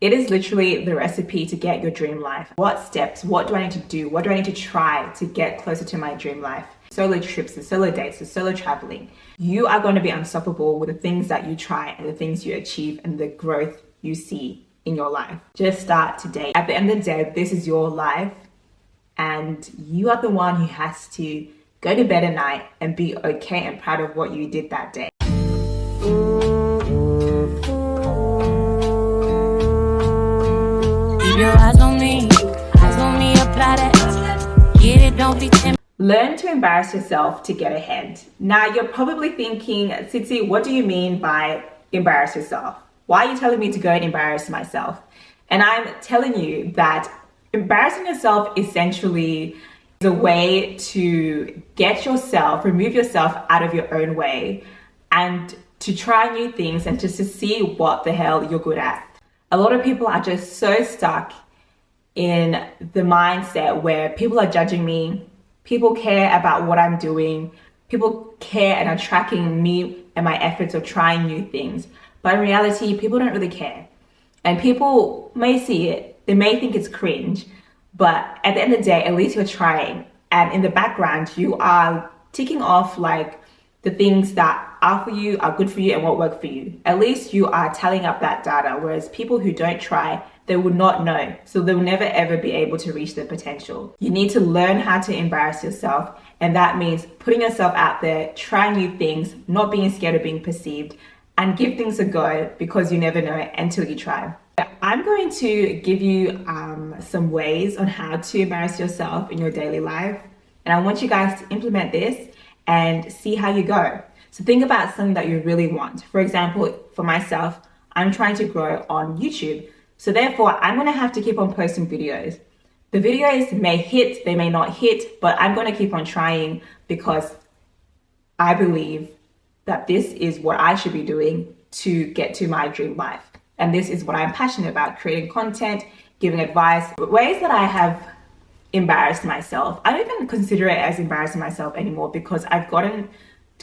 It is literally the recipe to get your dream life. What steps, what do I need to do? What do I need to try to get closer to my dream life? Solo trips, the solo dates, the solo traveling. You are going to be unstoppable with the things that you try and the things you achieve and the growth you see in your life. Just start today. At the end of the day, this is your life and you are the one who has to go to bed at night and be okay and proud of what you did that day. Your eyes on me, apply that. Get it, don't be timid. Learn to embarrass yourself to get ahead. Now you're probably thinking, Tsitsi, what do you mean by embarrass yourself? Why are you telling me to go and embarrass myself? And I'm telling you that embarrassing yourself essentially is a way to get yourself, remove yourself out of your own way and to try new things and just to see what the hell you're good at. A lot of people are just so stuck in the mindset where people are judging me, people care about what I'm doing, people care and are tracking me and my efforts of trying new things. But in reality, people don't really care. And people may see it, they may think it's cringe, but at the end of the day, at least you're trying. And in the background, you are ticking off like the things that are for you, are good for you and won't work for you. At least you are tallying up that data, whereas people who don't try, they would not know. So they'll never ever be able to reach their potential. You need to learn how to embarrass yourself. And that means putting yourself out there, trying new things, not being scared of being perceived, and give things a go because you never know until you try. I'm going to give you some ways on how to embarrass yourself in your daily life. And I want you guys to implement this and see how you go. So think about something that you really want. For example, for myself, I'm trying to grow on YouTube. So therefore, I'm going to have to keep on posting videos. The videos may hit, they may not hit, but I'm going to keep on trying because I believe that this is what I should be doing to get to my dream life. And this is what I'm passionate about, creating content, giving advice. Ways that I have embarrassed myself. I don't even consider it as embarrassing myself anymore because I've gotten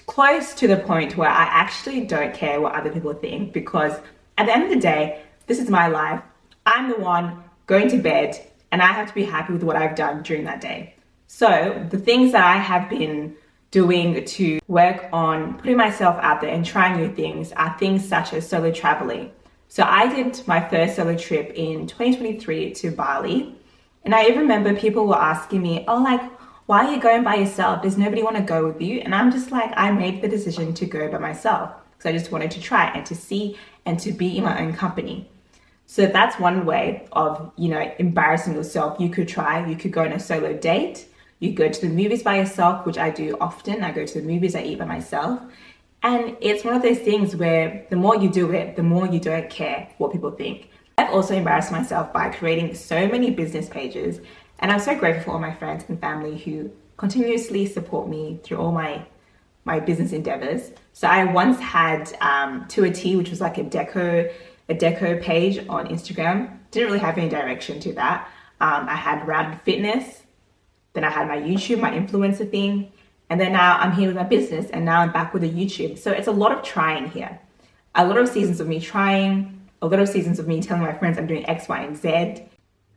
close to the point where I actually don't care what other people think, because at the end of the day, this is my life. I'm the one going to bed and I have to be happy with what I've done during that day. So the things that I have been doing to work on putting myself out there and trying new things are things such as solo traveling. So I did my first solo trip in 2023 to Bali. And I even remember people were asking me, oh, like, why are you going by yourself? Does nobody want to go with you? And I'm just like, I made the decision to go by myself because I just wanted to try and to see and to be in my own company. So that's one way of, embarrassing yourself. You could try, you could go on a solo date. You go to the movies by yourself, which I do often. I go to the movies, I eat by myself. And it's one of those things where the more you do it, the more you don't care what people think. I've also embarrassed myself by creating so many business pages, and I'm so grateful for all my friends and family who continuously support me through all my business endeavors. So I once had To a T, which was like a deco page on Instagram. Didn't really have any direction to that. I had Rounded Fitness, then I had my YouTube, my influencer thing, and then now I'm here with my business, and now I'm back with a YouTube. So it's a lot of trying here. A lot of seasons of me trying, a lot of seasons of me telling my friends I'm doing X, Y, and Z.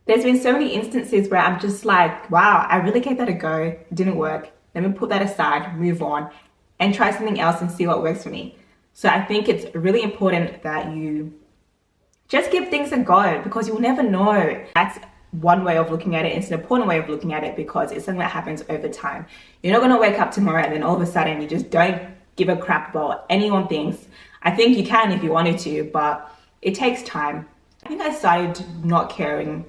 There's been so many instances where I'm just like, wow, I really gave that a go. It didn't work. Let me put that aside, move on, and try something else and see what works for me. So I think it's really important that you just give things a go because you'll never know. That's one way of looking at it. It's an important way of looking at it because it's something that happens over time. You're not going to wake up tomorrow and then all of a sudden you just don't give a crap about what anyone thinks. I think you can if you wanted to, but it takes time. I think I started not caring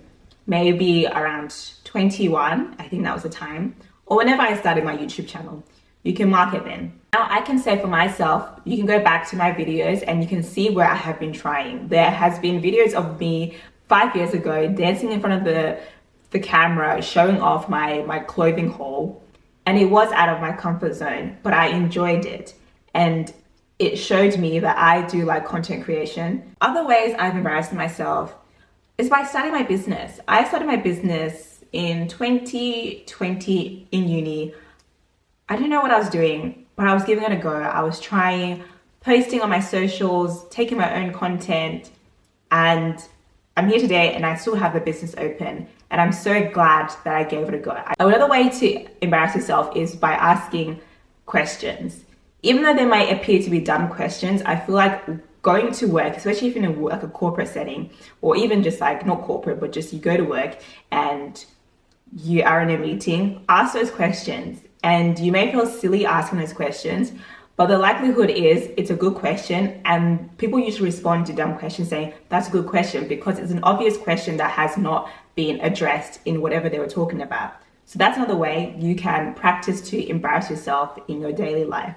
maybe around 21. I think that was the time. Or whenever I started my YouTube channel. You can mark it then. Now I can say for myself, you can go back to my videos and you can see where I have been trying. There has been videos of me 5 years ago dancing in front of the camera, showing off my clothing haul. And it was out of my comfort zone, but I enjoyed it. And it showed me that I do like content creation. Other ways I've embarrassed myself is by starting my business. I started my business in 2020 in uni. I didn't know what I was doing, but I was giving it a go. I was trying, posting on my socials, taking my own content, and I'm here today and I still have the business open, and I'm so glad that I gave it a go. Another way to embarrass yourself is by asking questions. Even though they might appear to be dumb questions, I feel like going to work, especially if you're in a corporate setting, or even just like not corporate, but just you go to work and you are in a meeting, ask those questions. And you may feel silly asking those questions, but the likelihood is it's a good question, and people usually respond to dumb questions saying that's a good question because it's an obvious question that has not been addressed in whatever they were talking about. So that's another way you can practice to embarrass yourself in your daily life.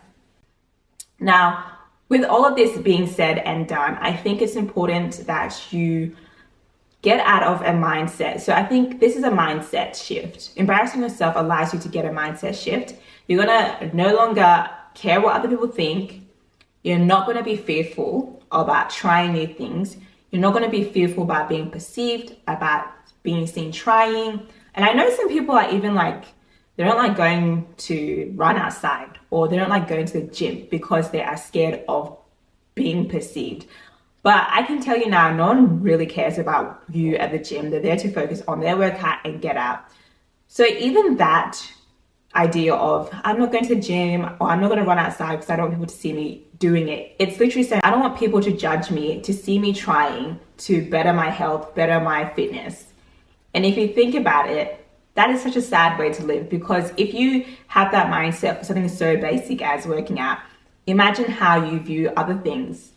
Now, with all of this being said and done, I think it's important that you get out of a mindset. So I think this is a mindset shift. Embarrassing yourself allows you to get a mindset shift. You're gonna no longer care what other people think. You're not going to be fearful about trying new things. You're not going to be fearful about being perceived, about being seen trying. And I know some people are even like, they don't like going to run outside, or they don't like going to the gym because they are scared of being perceived. But I can tell you now, no one really cares about you at the gym. They're there to focus on their workout and get out. So even that idea of I'm not going to the gym, or I'm not going to run outside because I don't want people to see me doing it. It's literally saying I don't want people to judge me, to see me trying to better my health, better my fitness. And if you think about it, that is such a sad way to live, because if you have that mindset for something so basic as working out, imagine how you view other things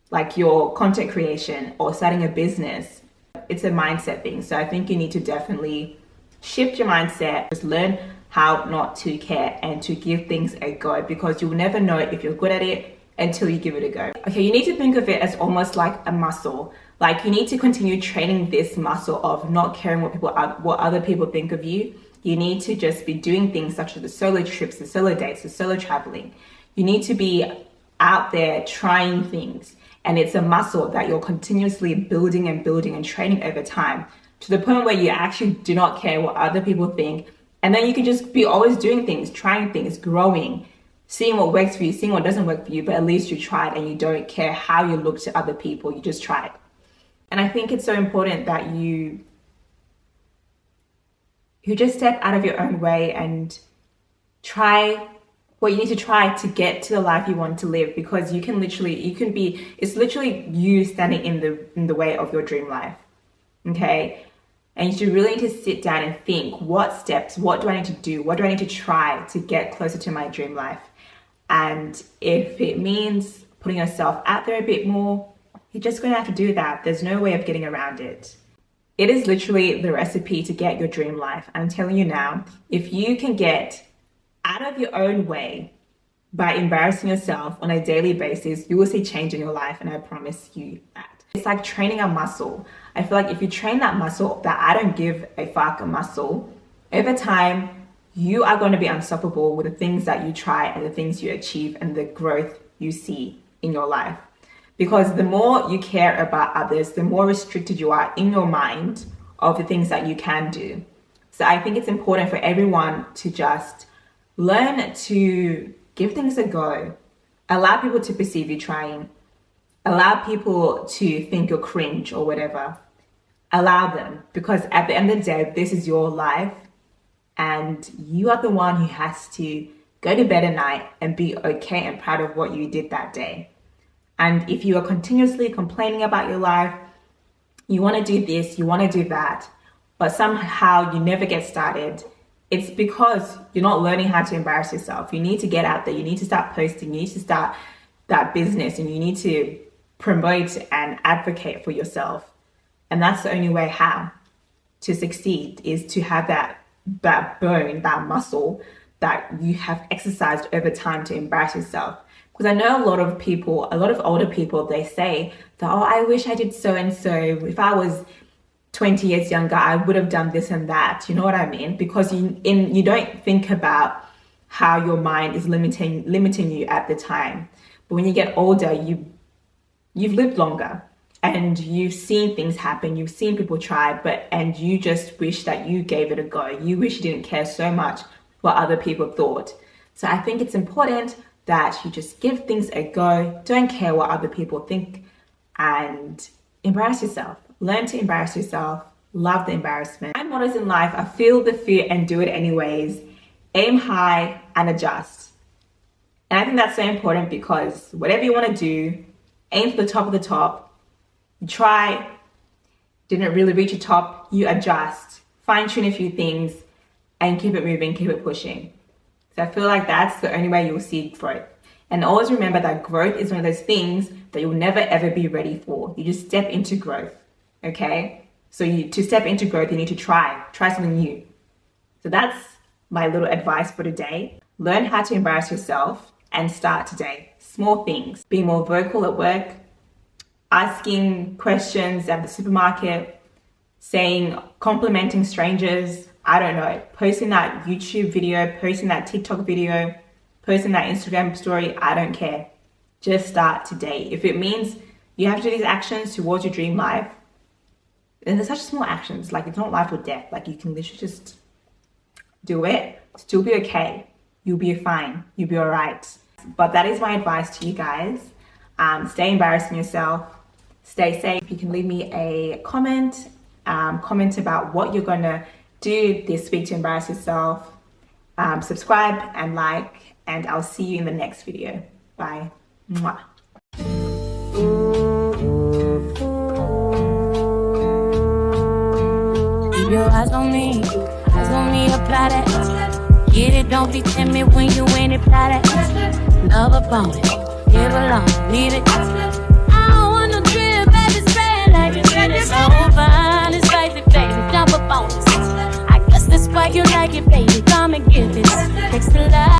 like your content creation or starting a business. It's a mindset thing. So I think you need to definitely shift your mindset, just learn how not to care and to give things a go, because you'll never know if you're good at it until you give it a go. Okay, you need to think of it as almost like a muscle. Like you need to continue training this muscle of not caring what other people think of you. You need to just be doing things such as the solo trips, the solo dates, the solo traveling. You need to be out there trying things. And it's a muscle that you're continuously building and building and training over time, to the point where you actually do not care what other people think. And then you can just be always doing things, trying things, growing, seeing what works for you, seeing what doesn't work for you, but at least you tried and you don't care how you look to other people, you just tried. And I think it's so important that you just step out of your own way and try what you need to try to get to the life you want to live, because it's literally you standing in the way of your dream life. Okay? And you should really need to sit down and think, what steps, what do I need to do? What do I need to try to get closer to my dream life? And if it means putting yourself out there a bit more, you're just going to have to do that. There's no way of getting around it. It is literally the recipe to get your dream life. I'm telling you now, if you can get out of your own way by embarrassing yourself on a daily basis, you will see change in your life, and I promise you that. It's like training a muscle. I feel like if you train that muscle, that I don't give a fuck muscle, over time, you are going to be unstoppable with the things that you try and the things you achieve and the growth you see in your life. Because the more you care about others, the more restricted you are in your mind of the things that you can do. So I think it's important for everyone to just learn to give things a go. Allow people to perceive you trying. Allow people to think you're cringe or whatever. Allow them, because at the end of the day, this is your life, and you are the one who has to go to bed at night and be okay and proud of what you did that day. And if you are continuously complaining about your life, you want to do this, you want to do that, but somehow you never get started, it's because you're not learning how to embarrass yourself. You need to get out there. You need to start posting. You need to start that business, and you need to promote and advocate for yourself. And that's the only way how to succeed, is to have that bone, that muscle that you have exercised over time to embarrass yourself. Because I know a lot of older people, they say that, oh, I wish I did so and so. If I was 20 years younger, I would have done this and that. You know what I mean? Because you don't think about how your mind is limiting you at the time. But when you get older, you've lived longer, and you've seen things happen, you've seen people try, and you just wish that you gave it a go. You wish you didn't care so much what other people thought. So I think it's important that you just give things a go, don't care what other people think, and embarrass yourself. Learn to embarrass yourself. Love the embarrassment. My mottos in life are feel the fear and do it anyways. Aim high and adjust. And I think that's so important because whatever you want to do, aim for the top of the top. You try, didn't really reach the top, you adjust, fine tune a few things, and keep it moving, keep it pushing. So I feel like that's the only way you'll see growth. And always remember that growth is one of those things that you'll never ever be ready for. You just step into growth, okay? So to step into growth, you need to try something new. So that's my little advice for today. Learn how to embarrass yourself and start today. Small things. Being more vocal at work, asking questions at the supermarket, complimenting strangers, I don't know, posting that YouTube video, posting that TikTok video, posting that Instagram story, I don't care. Just start today. If it means you have to do these actions towards your dream life, and they're such small actions, like it's not life or death. Like you can literally just do it, still be okay. You'll be fine, you'll be all right. But that is my advice to you guys. Stay embarrassing yourself, stay safe. You can leave me a comment about what you're gonna do this week to embarrass yourself. Subscribe and like, and I'll see you in the next video. Bye. Mwah. Keep your eyes on me, apply that. Get it, don't be timid when you in it, apply that. Love upon it, give along, need it. I don't want no drip, baby, spread like it's so fine, it's spicy, baby, jump up on this. I guess that's why you like it, baby, come and give it. Takes the light.